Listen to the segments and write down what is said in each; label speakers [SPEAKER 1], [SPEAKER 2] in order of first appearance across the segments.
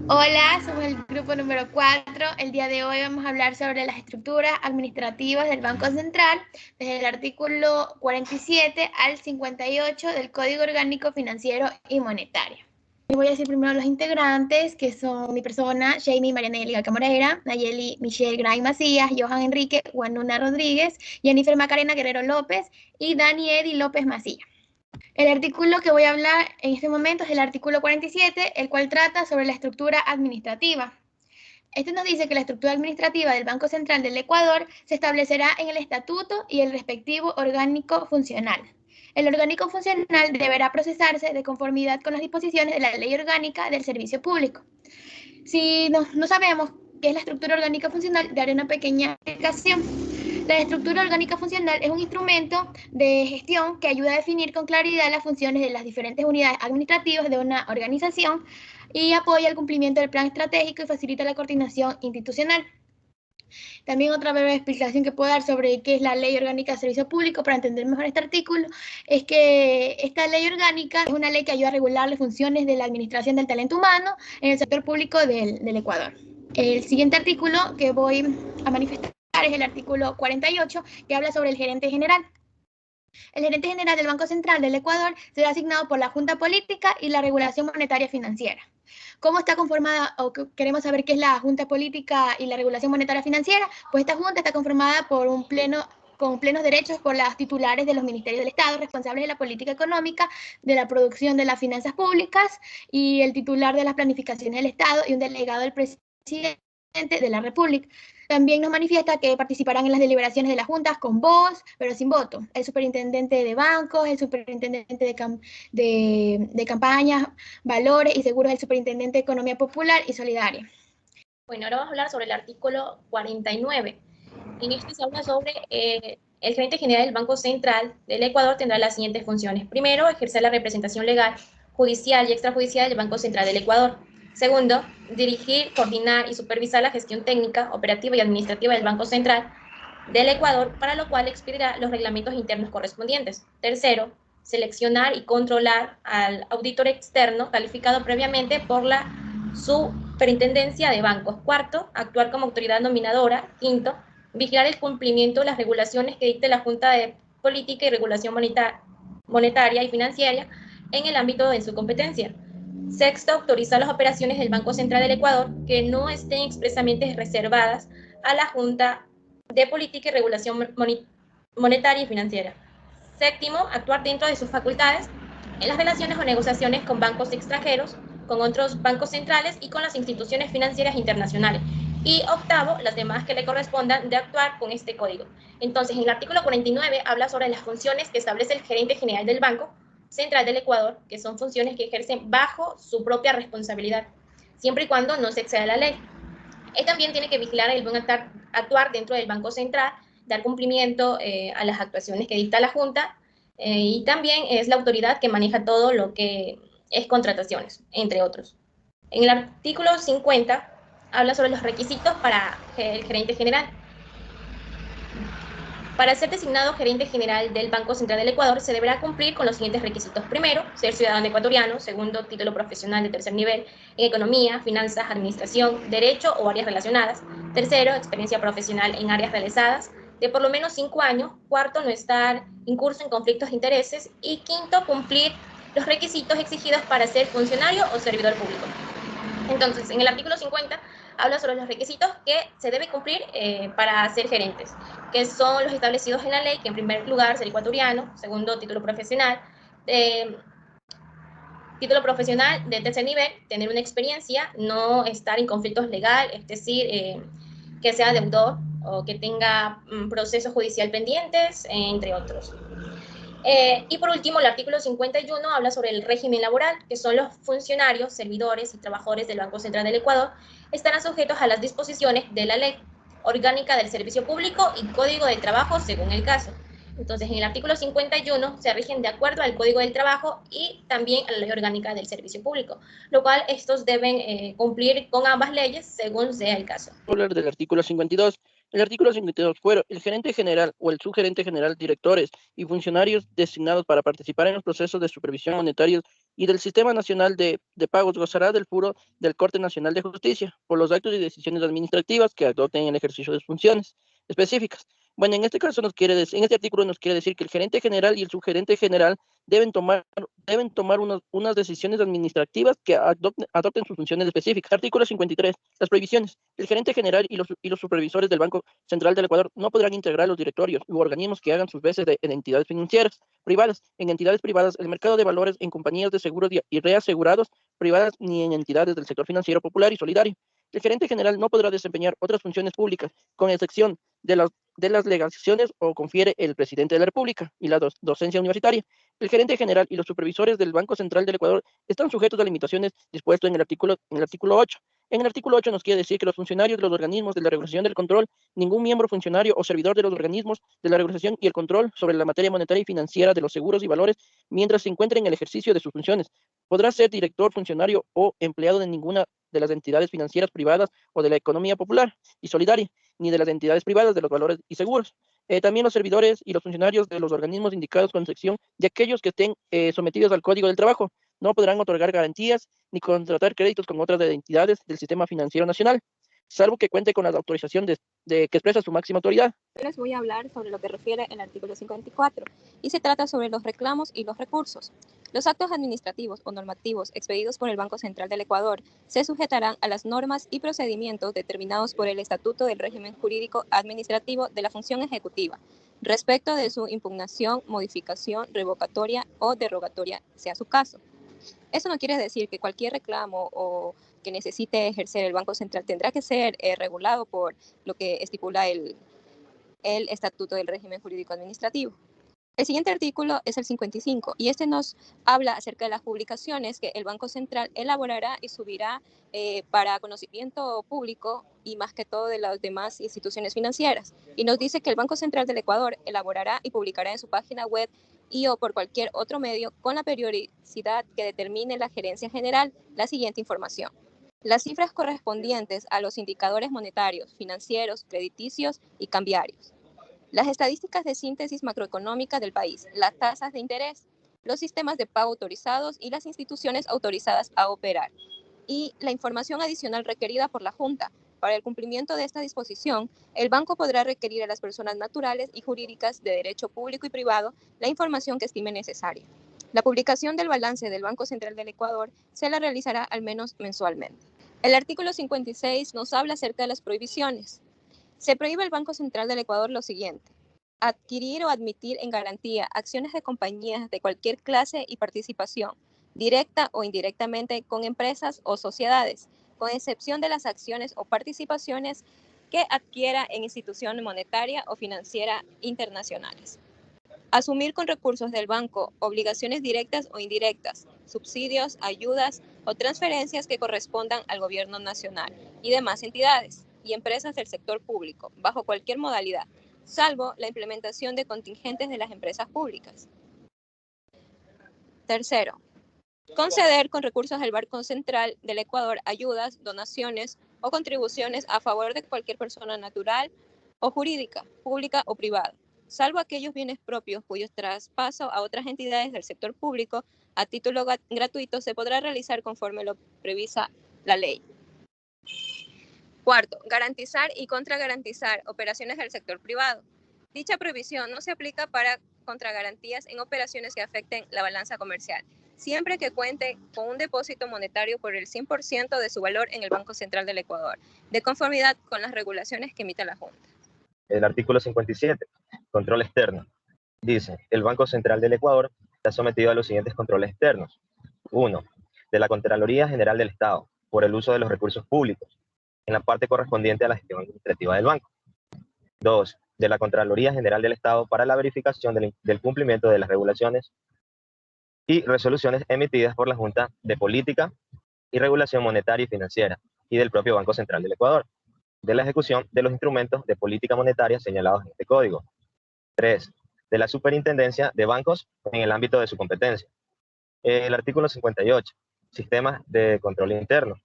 [SPEAKER 1] Hola, somos el grupo número 4. El día de hoy vamos a hablar sobre las estructuras administrativas del Banco Central, desde el artículo 47 al 58 del Código Orgánico Financiero y Monetario. Voy a decir primero los integrantes, que son mi persona, Jamie Marianelli Galca Moreira, Nayeli Michelle Gray Macías, Johan Enrique Guanuna Rodríguez, Jennifer Macarena Guerrero López y Dani Eddy López Macías. El artículo que voy a hablar en este momento es el artículo 47, el cual trata sobre la estructura administrativa. Este nos dice que la estructura administrativa del Banco Central del Ecuador se establecerá en el estatuto y el respectivo orgánico funcional. El orgánico funcional deberá procesarse de conformidad con las disposiciones de la Ley Orgánica del Servicio Público. Si no sabemos qué es la estructura orgánica funcional, daré una pequeña explicación. La estructura orgánica funcional es un instrumento de gestión que ayuda a definir con claridad las funciones de las diferentes unidades administrativas de una organización y apoya el cumplimiento del plan estratégico y facilita la coordinación institucional. También otra breve explicación que puedo dar sobre qué es la Ley Orgánica de Servicio Público para entender mejor este artículo es que esta ley orgánica es una ley que ayuda a regular las funciones de la administración del talento humano en el sector público del Ecuador. El siguiente artículo que voy a manifestar es el artículo 48, que habla sobre el gerente general. El gerente general del Banco Central del Ecuador será asignado por la Junta Política y la Regulación Monetaria Financiera. ¿Cómo está conformada o queremos saber qué es la Junta Política y la Regulación Monetaria Financiera? Pues esta Junta está conformada por un pleno con plenos derechos por las titulares de los ministerios del Estado, responsables de la política económica, de la producción de las finanzas públicas y el titular de las planificaciones del Estado y un delegado del presidente de la República. También nos manifiesta que participarán en las deliberaciones de las juntas con voz, pero sin voto. El superintendente de bancos, el superintendente de campañas, valores y seguros, el superintendente de economía popular y solidaria.
[SPEAKER 2] Bueno, ahora vamos a hablar sobre el artículo 49. En este se habla sobre el gerente general del Banco Central del Ecuador tendrá las siguientes funciones. Primero, ejercer la representación legal, judicial y extrajudicial del Banco Central del Ecuador. Segundo, dirigir, coordinar y supervisar la gestión técnica, operativa y administrativa del Banco Central del Ecuador, para lo cual expedirá los reglamentos internos correspondientes. Tercero, seleccionar y controlar al auditor externo calificado previamente por la Superintendencia de Bancos. Cuarto, actuar como autoridad nominadora. Quinto, vigilar el cumplimiento de las regulaciones que dicte la Junta de Política y Regulación Monetaria y Financiera en el ámbito de su competencia. Sexto, autorizar las operaciones del Banco Central del Ecuador que no estén expresamente reservadas a la Junta de Política y Regulación Monetaria y Financiera. Séptimo, actuar dentro de sus facultades en las relaciones o negociaciones con bancos extranjeros, con otros bancos centrales y con las instituciones financieras internacionales. Y octavo, las demás que le correspondan de actuar con este código. Entonces, en el artículo 49 habla sobre las funciones que establece el gerente general del Banco Central del Ecuador, que son funciones que ejercen bajo su propia responsabilidad, siempre y cuando no se exceda la ley. Él también tiene que vigilar el buen actuar dentro del Banco Central, dar cumplimiento a las actuaciones que dicta la Junta, y también es la autoridad que maneja todo lo que es contrataciones, entre otros. En el artículo 50 habla sobre los requisitos para el gerente general. Para ser designado gerente general del Banco Central del Ecuador, se deberá cumplir con los siguientes requisitos. Primero, ser ciudadano ecuatoriano. Segundo, título profesional de tercer nivel en economía, finanzas, administración, derecho o áreas relacionadas. Tercero, experiencia profesional en áreas realizadas de por lo menos 5 años. Cuarto, no estar incurso en conflictos de intereses. Y quinto, cumplir los requisitos exigidos para ser funcionario o servidor público. Entonces, en el artículo 50 habla sobre los requisitos que se debe cumplir para ser gerentes, que son los establecidos en la ley, que en primer lugar ser ecuatoriano, segundo título profesional de tercer nivel, tener una experiencia, no estar en conflictos legales, es decir, que sea deudor o que tenga procesos judicial pendientes, entre otros. Y por último, el artículo 51 habla sobre el régimen laboral, que son los funcionarios, servidores y trabajadores del Banco Central del Ecuador, estarán sujetos a las disposiciones de la Ley Orgánica del Servicio Público y Código del Trabajo según el caso. Entonces, en el artículo 51 se rigen de acuerdo al Código del Trabajo y también a la Ley Orgánica del Servicio Público, lo cual estos deben cumplir con ambas leyes según sea el caso.
[SPEAKER 3] Hablar del artículo 52. El artículo 52. Fueron el gerente general o el subgerente general, directores y funcionarios designados para participar en los procesos de supervisión monetaria y del Sistema Nacional de Pagos gozará del furo del Corte Nacional de Justicia por los actos y decisiones administrativas que adopten en el ejercicio de sus funciones específicas. Bueno, en este caso en este artículo nos quiere decir que el gerente general y el subgerente general deben tomar unas decisiones administrativas que adopten sus funciones específicas. Artículo 53. Las prohibiciones. El gerente general y los supervisores del Banco Central del Ecuador no podrán integrar los directorios u organismos que hagan sus veces en entidades financieras privadas, en entidades privadas, el mercado de valores, en compañías de seguros y reasegurados privadas, ni en entidades del sector financiero popular y solidario. El gerente general no podrá desempeñar otras funciones públicas, con excepción de las legaciones o confiere el presidente de la República y la docencia universitaria. El gerente general y los supervisores del Banco Central del Ecuador están sujetos a limitaciones dispuestas en el artículo 8. En el artículo 8 nos quiere decir que los funcionarios de los organismos de la regulación del control, ningún miembro funcionario o servidor de los organismos de la regulación y el control sobre la materia monetaria y financiera de los seguros y valores, mientras se encuentre en el ejercicio de sus funciones, podrá ser director, funcionario o empleado de ninguna de las entidades financieras privadas o de la economía popular y solidaria, ni de las entidades privadas de los valores y seguros. También los servidores y los funcionarios de los organismos indicados con sección de aquellos que estén sometidos al Código del Trabajo no podrán otorgar garantías ni contratar créditos con otras entidades del sistema financiero nacional, salvo que cuente con la autorización que expresa su máxima autoridad.
[SPEAKER 4] Les voy a hablar sobre lo que refiere el artículo 54 y se trata sobre los reclamos y los recursos. Los actos administrativos o normativos expedidos por el Banco Central del Ecuador se sujetarán a las normas y procedimientos determinados por el Estatuto del Régimen Jurídico Administrativo de la Función Ejecutiva, respecto de su impugnación, modificación, revocatoria o derogatoria, sea su caso. Eso no quiere decir que cualquier reclamo o que necesite ejercer el Banco Central tendrá que ser regulado por lo que estipula el Estatuto del Régimen Jurídico Administrativo. El siguiente artículo es el 55 y este nos habla acerca de las publicaciones que el Banco Central elaborará y subirá para conocimiento público y más que todo de las demás instituciones financieras. Y nos dice que el Banco Central del Ecuador elaborará y publicará en su página web y o por cualquier otro medio con la periodicidad que determine la Gerencia General la siguiente información. Las cifras correspondientes a los indicadores monetarios, financieros, crediticios y cambiarios. Las estadísticas de síntesis macroeconómica del país, las tasas de interés, los sistemas de pago autorizados y las instituciones autorizadas a operar. Y la información adicional requerida por la Junta. Para el cumplimiento de esta disposición, el banco podrá requerir a las personas naturales y jurídicas de derecho público y privado la información que estime necesaria. La publicación del balance del Banco Central del Ecuador se la realizará al menos mensualmente. El artículo 56 nos habla acerca de las prohibiciones. Se prohíbe al Banco Central del Ecuador lo siguiente: adquirir o admitir en garantía acciones de compañías de cualquier clase y participación, directa o indirectamente con empresas o sociedades, con excepción de las acciones o participaciones que adquiera en instituciones monetaria o financiera internacionales. Asumir con recursos del banco obligaciones directas o indirectas, subsidios, ayudas o transferencias que correspondan al gobierno nacional y demás entidades y empresas del sector público, bajo cualquier modalidad, salvo la implementación de contingentes de las empresas públicas. Tercero, conceder con recursos del Banco Central del Ecuador ayudas, donaciones o contribuciones a favor de cualquier persona natural o jurídica, pública o privada, salvo aquellos bienes propios cuyos traspaso a otras entidades del sector público a título gratuito se podrá realizar conforme lo previsa la ley. Cuarto, garantizar y contragarantizar operaciones del sector privado. Dicha prohibición no se aplica para contragarantías en operaciones que afecten la balanza comercial, siempre que cuente con un depósito monetario por el 100% de su valor en el Banco Central del Ecuador, de conformidad con las regulaciones que emita la Junta.
[SPEAKER 5] El artículo 57, control externo. Dice, el Banco Central del Ecuador está sometido a los siguientes controles externos. 1. De la Contraloría General del Estado, por el uso de los recursos públicos, en la parte correspondiente a la gestión administrativa del banco. 2. De la Contraloría General del Estado para la verificación del cumplimiento de las regulaciones y resoluciones emitidas por la Junta de Política y Regulación Monetaria y Financiera y del propio Banco Central del Ecuador, de la ejecución de los instrumentos de política monetaria señalados en este código. 3. De la Superintendencia de Bancos en el ámbito de su competencia. El artículo 58, sistemas de control interno.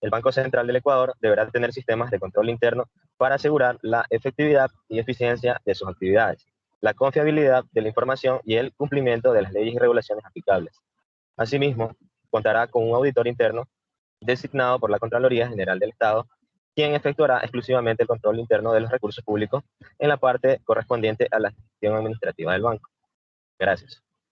[SPEAKER 5] El Banco Central del Ecuador deberá tener sistemas de control interno para asegurar la efectividad y eficiencia de sus actividades, la confiabilidad de la información y el cumplimiento de las leyes y regulaciones aplicables. Asimismo, contará con un auditor interno designado por la Contraloría General del Estado, quien efectuará exclusivamente el control interno de los recursos públicos en la parte correspondiente a la gestión administrativa del banco. Gracias.